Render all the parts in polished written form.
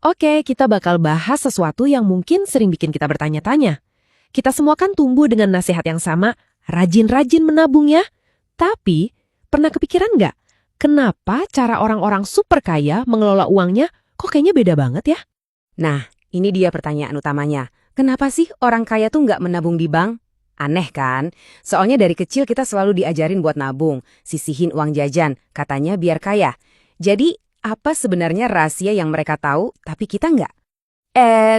Oke, kita bakal bahas sesuatu yang mungkin sering bikin kita bertanya-tanya. Kita semua kan tumbuh dengan nasihat yang sama, rajin-rajin menabung ya. Tapi, pernah kepikiran nggak? Kenapa cara orang-orang super kaya mengelola uangnya kok kayaknya beda banget ya? Nah, ini dia pertanyaan utamanya. Kenapa sih orang kaya tuh nggak menabung di bank? Aneh kan? Soalnya dari kecil kita selalu diajarin buat nabung, sisihin uang jajan, katanya biar kaya. Jadi, apa sebenarnya rahasia yang mereka tahu, tapi kita nggak?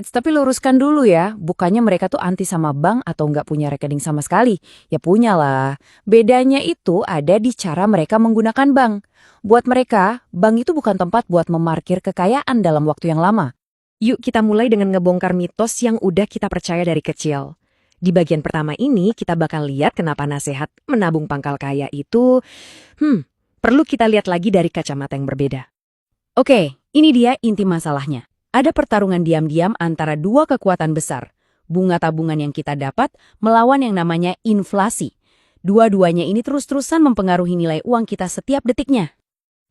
Tapi luruskan dulu ya, bukannya mereka tuh anti sama bank atau nggak punya rekening sama sekali. Ya punya lah. Bedanya itu ada di cara mereka menggunakan bank. Buat mereka, bank itu bukan tempat buat memarkir kekayaan dalam waktu yang lama. Yuk kita mulai dengan ngebongkar mitos yang udah kita percaya dari kecil. Di bagian pertama ini kita bakal lihat kenapa nasihat menabung pangkal kaya itu, perlu kita lihat lagi dari kacamata yang berbeda. Oke, ini dia inti masalahnya. Ada pertarungan diam-diam antara dua kekuatan besar. Bunga tabungan yang kita dapat melawan yang namanya inflasi. Dua-duanya ini terus-terusan mempengaruhi nilai uang kita setiap detiknya.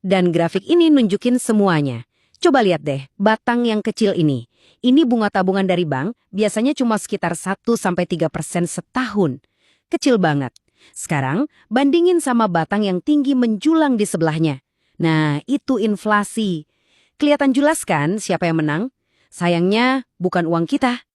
Dan grafik ini nunjukin semuanya. Coba lihat deh, batang yang kecil ini. Ini bunga tabungan dari bank, biasanya cuma sekitar 1-3% setahun. Kecil banget. Sekarang, bandingin sama batang yang tinggi menjulang di sebelahnya. Nah, itu inflasi. Kelihatan jelas kan siapa yang menang? Sayangnya, bukan uang kita.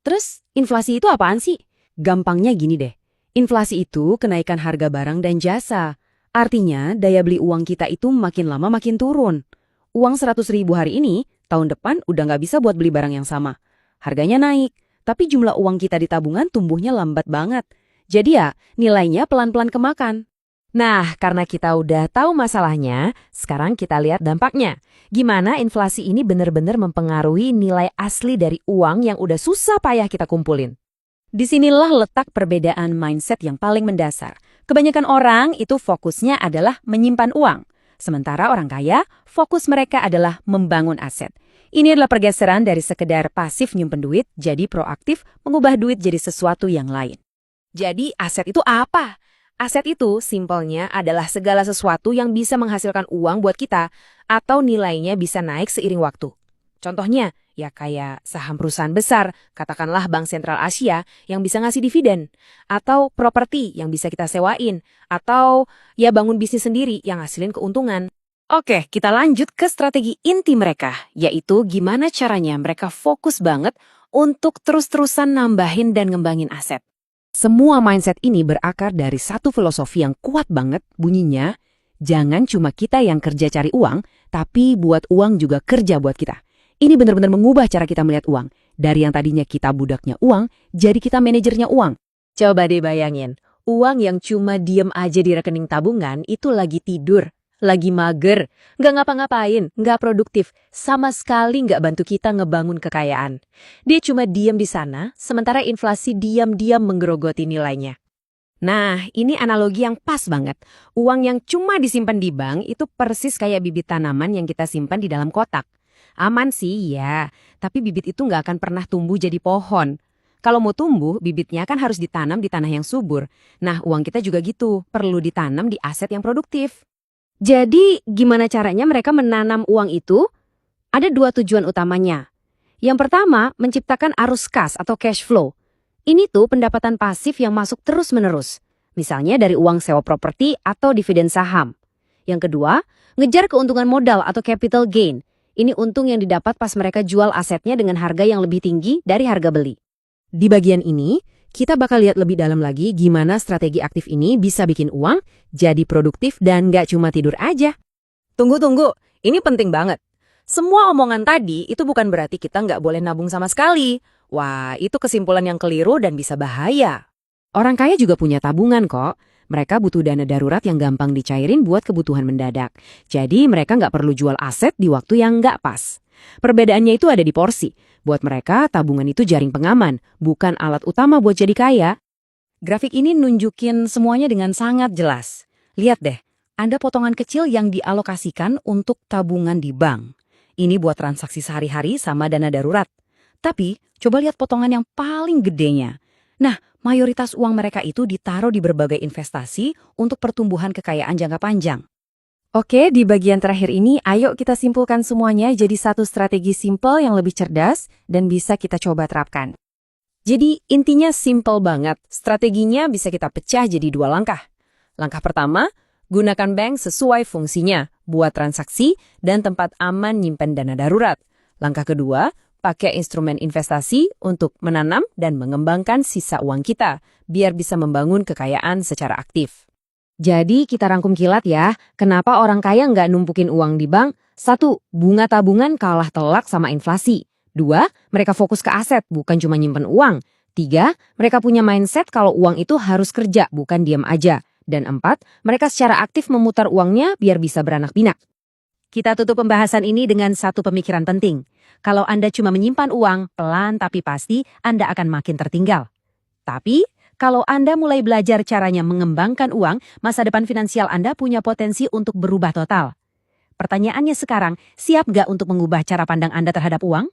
Terus, inflasi itu apaan sih? Gampangnya gini deh. Inflasi itu kenaikan harga barang dan jasa. Artinya, daya beli uang kita itu makin lama makin turun. Uang 100.000 hari ini, tahun depan udah nggak bisa buat beli barang yang sama. Harganya naik, tapi jumlah uang kita di tabungan tumbuhnya lambat banget. Jadi ya, nilainya pelan-pelan kemakan. Nah, karena kita udah tahu masalahnya, sekarang kita lihat dampaknya. Gimana inflasi ini benar-benar mempengaruhi nilai asli dari uang yang udah susah payah kita kumpulin. Disinilah letak perbedaan mindset yang paling mendasar. Kebanyakan orang itu fokusnya adalah menyimpan uang. Sementara orang kaya, fokus mereka adalah membangun aset. Ini adalah pergeseran dari sekedar pasif nyimpen duit, jadi proaktif mengubah duit jadi sesuatu yang lain. Jadi aset itu apa? Aset itu simpelnya adalah segala sesuatu yang bisa menghasilkan uang buat kita atau nilainya bisa naik seiring waktu. Contohnya, ya kayak saham perusahaan besar, katakanlah Bank Sentral Asia yang bisa ngasih dividen, atau properti yang bisa kita sewain, atau ya bangun bisnis sendiri yang ngasilin keuntungan. Oke, kita lanjut ke strategi inti mereka, yaitu gimana caranya mereka fokus banget untuk terus-terusan nambahin dan ngembangin aset. Semua mindset ini berakar dari satu filosofi yang kuat banget, bunyinya, jangan cuma kita yang kerja cari uang, tapi buat uang juga kerja buat kita. Ini benar-benar mengubah cara kita melihat uang. Dari yang tadinya kita budaknya uang, jadi kita manajernya uang. Coba deh bayangin, uang yang cuma diem aja di rekening tabungan itu lagi tidur, lagi mager, nggak ngapa-ngapain, nggak produktif, sama sekali nggak bantu kita ngebangun kekayaan. Dia cuma diem di sana, sementara inflasi diam-diam menggerogoti nilainya. Nah, ini analogi yang pas banget. Uang yang cuma disimpan di bank itu persis kayak bibit tanaman yang kita simpan di dalam kotak. Aman sih, ya, tapi bibit itu nggak akan pernah tumbuh jadi pohon. Kalau mau tumbuh, bibitnya kan harus ditanam di tanah yang subur. Nah, uang kita juga gitu, perlu ditanam di aset yang produktif. Jadi, gimana caranya mereka menanam uang itu? Ada dua tujuan utamanya. Yang pertama, menciptakan arus kas atau cash flow. Ini tuh pendapatan pasif yang masuk terus-menerus. Misalnya dari uang sewa properti atau dividen saham. Yang kedua, ngejar keuntungan modal atau capital gain. Ini untung yang didapat pas mereka jual asetnya dengan harga yang lebih tinggi dari harga beli. Di bagian ini, kita bakal lihat lebih dalam lagi gimana strategi aktif ini bisa bikin uang jadi produktif dan nggak cuma tidur aja. Tunggu, ini penting banget. Semua omongan tadi itu bukan berarti kita nggak boleh nabung sama sekali. Wah, itu kesimpulan yang keliru dan bisa bahaya. Orang kaya juga punya tabungan kok. Mereka butuh dana darurat yang gampang dicairin buat kebutuhan mendadak. Jadi mereka nggak perlu jual aset di waktu yang nggak pas. Perbedaannya itu ada di porsi. Buat mereka, tabungan itu jaring pengaman, bukan alat utama buat jadi kaya. Grafik ini nunjukin semuanya dengan sangat jelas. Lihat deh, ada potongan kecil yang dialokasikan untuk tabungan di bank. Ini buat transaksi sehari-hari sama dana darurat. Tapi, coba lihat potongan yang paling gedenya. Nah, mayoritas uang mereka itu ditaruh di berbagai investasi untuk pertumbuhan kekayaan jangka panjang. Oke, di bagian terakhir ini, ayo kita simpulkan semuanya jadi satu strategi simpel yang lebih cerdas dan bisa kita coba terapkan. Jadi intinya simple banget. Strateginya bisa kita pecah jadi 2 langkah. Langkah pertama, gunakan bank sesuai fungsinya, buat transaksi dan tempat aman nyimpen dana darurat. Langkah kedua, pakai instrumen investasi untuk menanam dan mengembangkan sisa uang kita, biar bisa membangun kekayaan secara aktif. Jadi kita rangkum kilat ya, kenapa orang kaya nggak numpukin uang di bank? 1. Bunga tabungan kalah telak sama inflasi. 2. Mereka fokus ke aset, bukan cuma nyimpen uang. 3. Mereka punya mindset kalau uang itu harus kerja, bukan diam aja. Dan 4. Mereka secara aktif memutar uangnya biar bisa beranak pinak. Kita tutup pembahasan ini dengan satu pemikiran penting. Kalau Anda cuma menyimpan uang, pelan tapi pasti Anda akan makin tertinggal. Tapi, kalau Anda mulai belajar caranya mengembangkan uang, masa depan finansial Anda punya potensi untuk berubah total. Pertanyaannya sekarang, siap nggak untuk mengubah cara pandang Anda terhadap uang?